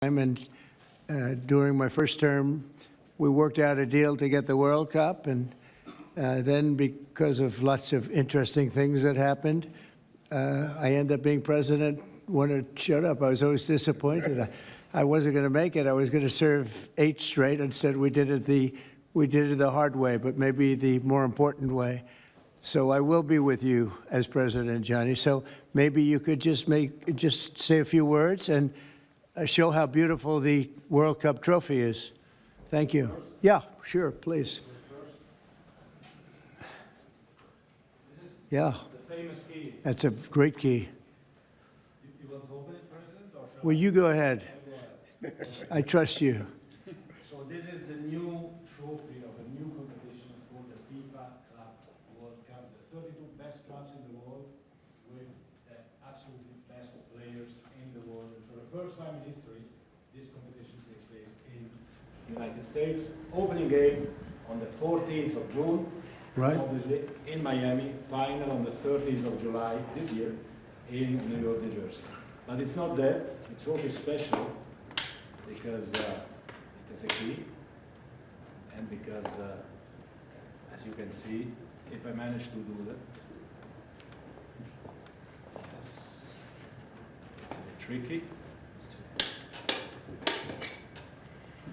And during my first term, we worked out a deal to get the World Cup, and then because of lots of interesting things that happened, I ended up being president when it showed up. I was always disappointed. I wasn't going to make it. I was going to serve 8 straight. Instead, we did it the hard way, but maybe the more important way. So I will be with you as president, Gianni. So maybe you could just say a few words and show how beautiful the World Cup trophy is. Thank you. Yeah, sure, please. Yeah. The famous key. That's a great key. You want to open it, President? Or Well, you go ahead. I trust you. So this is the new trophy of a new competition. It's called the FIFA Club World Cup. The 32 best clubs in the world with the absolutely best players in the world. And for the first time in history, this competition takes place in the United States. Opening game on the 14th of June. Right. Obviously in Miami. Final on the 13th of July this year in New York, New Jersey. But it's not that. The trophy is special because it has a key, and because, as you can see, if I manage to do that, yes, it's a bit tricky.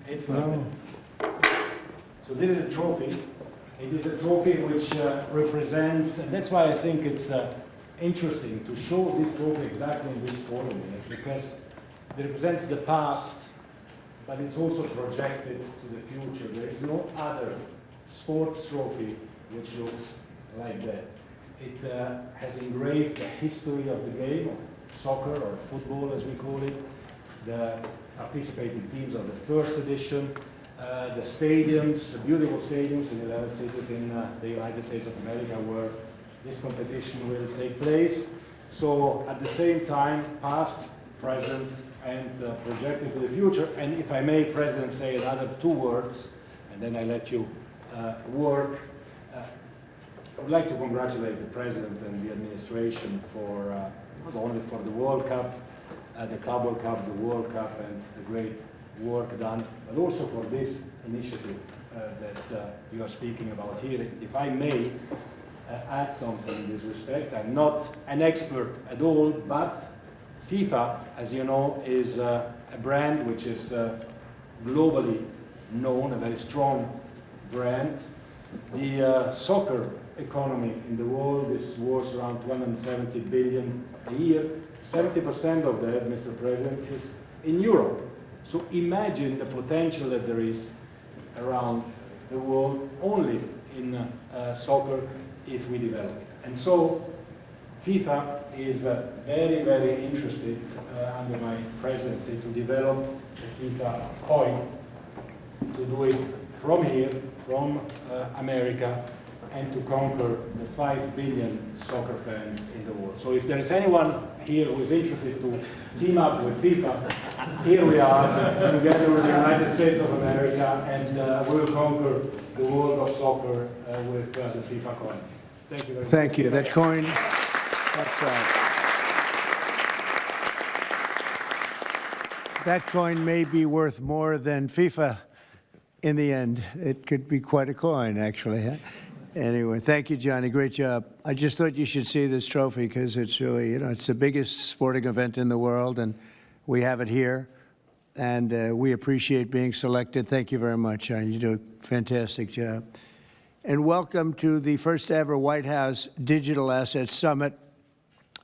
It's like that. So this is a trophy. It is a trophy which represents, and that's why I think it's interesting to show this trophy exactly in this forum, because it represents the past, but it's also projected to the future. There is no other sports trophy which looks like that. It has engraved the history of the game, of soccer or football as we call it, the participating teams of the first edition, the stadiums, the beautiful stadiums in 11 cities in the United States of America where this competition will take place. So at the same time, past, present, and projected to the future. And if I may, President, say another 2 words, and then I let you work. I would like to congratulate the President and the administration for not only for the World Cup, the Club World Cup, the World Cup, and the great work done, but also for this initiative that you are speaking about here. If I may add something in this respect, I'm not an expert at all, but FIFA, as you know, is a brand which is globally known, a very strong brand. The soccer economy in the world is worth around 270 billion a year. 70% of that, Mr. President, is in Europe. So imagine the potential that there is around the world only in soccer if we develop it. And so FIFA is very, very interested under my presidency to develop a FIFA coin, to do it from here, from America, and to conquer the 5 billion soccer fans in the world. So if there is anyone here who is interested to team up with FIFA, here we are, together with the United States of America, and we will conquer the world of soccer with the FIFA coin. Thank you very much. Thank you. That coin, that coin may be worth more than FIFA in the end. It could be quite a coin, actually. Huh? Anyway, thank you, Gianni. Great job. I just thought you should see this trophy because it's really, it's the biggest sporting event in the world, and we have it here. And we appreciate being selected. Thank you very much, Gianni. You do a fantastic job. And welcome to the first ever White House Digital Assets Summit.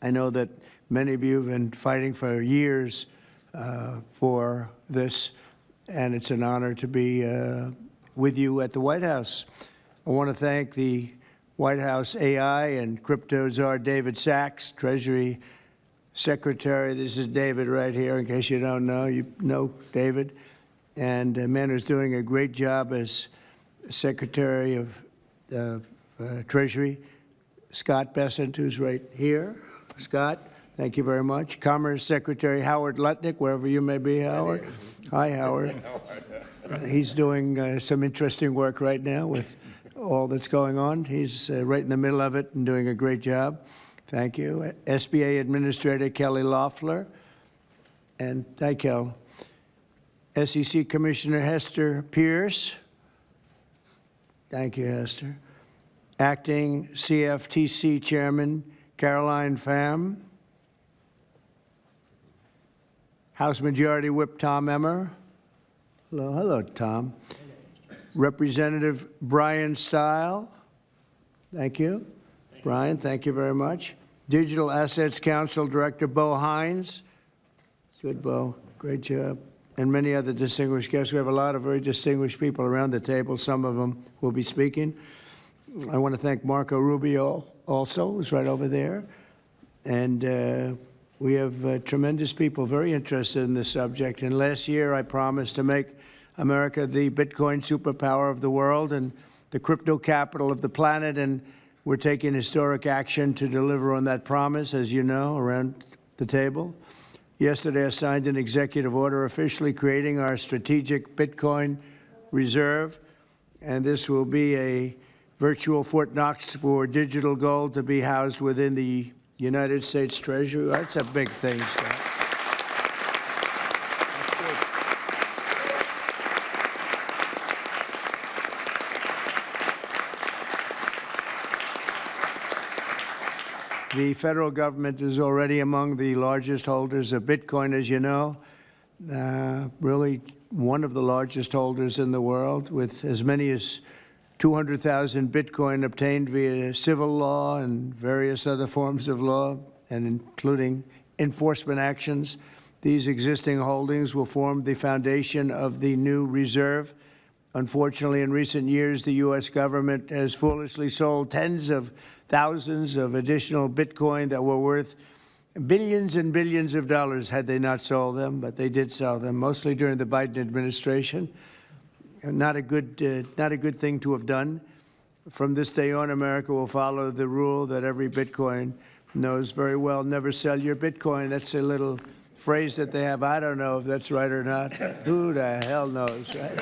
I know that many of you have been fighting for years for this, and it's an honor to be with you at the White House. I want to thank the White House AI and crypto czar David Sachs, Treasury Secretary. This is David right here, in case you don't know. You know David. And a man who's doing a great job as Secretary of Treasury. Scott Bessent, who's right here. Scott, thank you very much. Commerce Secretary Howard Lutnick, wherever you may be, Howard. Hi, Howard. He's doing some interesting work right now with all that's going on. He's right in the middle of it and doing a great job. Thank you. SBA Administrator Kelly Loeffler. And hi, Kel. SEC Commissioner Hester Pierce. Thank you, Hester. Acting CFTC Chairman Caroline Pham. House Majority Whip Tom Emmer. Hello, Tom. Representative Brian Stile. Thank you. Brian, thank you very much. Digital Assets Council Director Bo Hines. Good, Bo. Great job. And many other distinguished guests. We have a lot of very distinguished people around the table. Some of them will be speaking. I want to thank Marco Rubio also, who's right over there. And we have tremendous people very interested in this subject. And last year, I promised to make America the Bitcoin superpower of the world and the crypto capital of the planet. And we're taking historic action to deliver on that promise, as you know, around the table. Yesterday, I signed an executive order officially creating our strategic Bitcoin reserve. And this will be a virtual Fort Knox for digital gold to be housed within the United States Treasury. That's a big thing, Scott. The federal government is already among the largest holders of Bitcoin, as you know, really one of the largest holders in the world, with as many as 200,000 Bitcoin obtained via civil law and various other forms of law, and including enforcement actions. These existing holdings will form the foundation of the new reserve. Unfortunately, in recent years, the U.S. government has foolishly sold tens of thousands of additional Bitcoin that were worth billions and billions of dollars had they not sold them, but they did sell them, mostly during the Biden administration. Not a good thing to have done. From this day on, America will follow the rule that every Bitcoin knows very well: never sell your Bitcoin. That's a little phrase that they have. I don't know if that's right or not. Who the hell knows, right?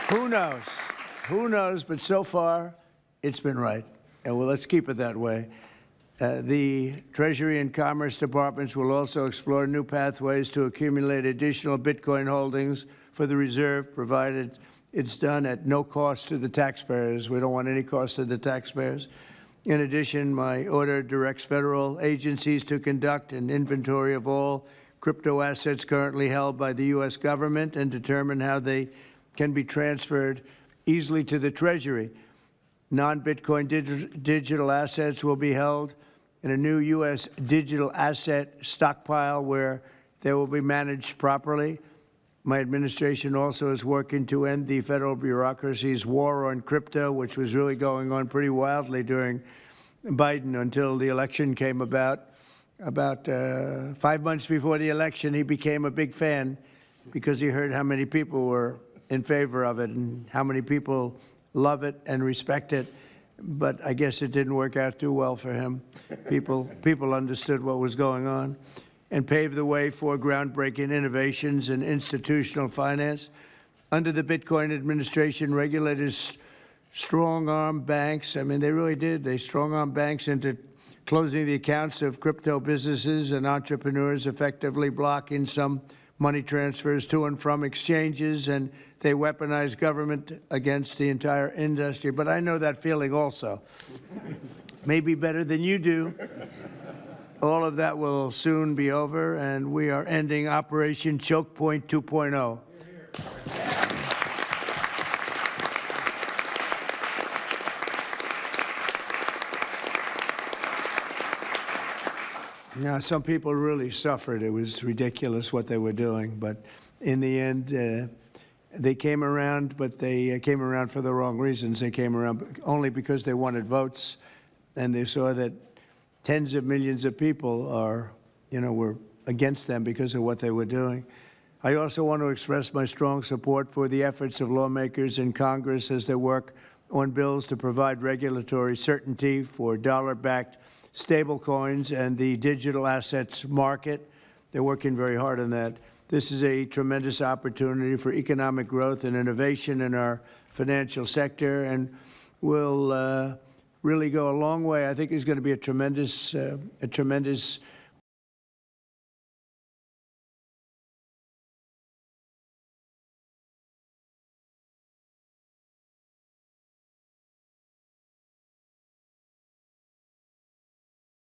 Who knows? Who knows? But so far, it's been right. And well, let's keep it that way. The Treasury and Commerce Departments will also explore new pathways to accumulate additional Bitcoin holdings for the reserve, provided it's done at no cost to the taxpayers. We don't want any cost to the taxpayers. In addition, my order directs federal agencies to conduct an inventory of all crypto assets currently held by the U.S. government and determine how they can be transferred easily to the Treasury. Non-Bitcoin digital assets will be held in a new U.S. digital asset stockpile where they will be managed properly. My administration also is working to end the federal bureaucracy's war on crypto, which was really going on pretty wildly during Biden until the election came about. About 5 months before the election, he became a big fan because he heard how many people were in favor of it and how many people love it and respect it. But I guess it didn't work out too well for him. People understood what was going on and paved the way for groundbreaking innovations in institutional finance. Under the Bitcoin administration, regulators strong-armed banks. I mean, they really did. They strong-armed banks into closing the accounts of crypto businesses and entrepreneurs, effectively blocking some money transfers to and from exchanges, and they weaponized government against the entire industry. But I know that feeling also. Maybe better than you do. All of that will soon be over, and we are ending Operation Choke Point 2.0. Now, some people really suffered. It was ridiculous what they were doing. But in the end, they came around, but they came around for the wrong reasons. They came around only because they wanted votes, and they saw that tens of millions of people were against them because of what they were doing. I also want to express my strong support for the efforts of lawmakers in Congress as they work on bills to provide regulatory certainty for dollar-backed stablecoins and the digital assets market. They're working very hard on that. This is a tremendous opportunity for economic growth and innovation in our financial sector, and will really go a long way. I think it's going to be a tremendous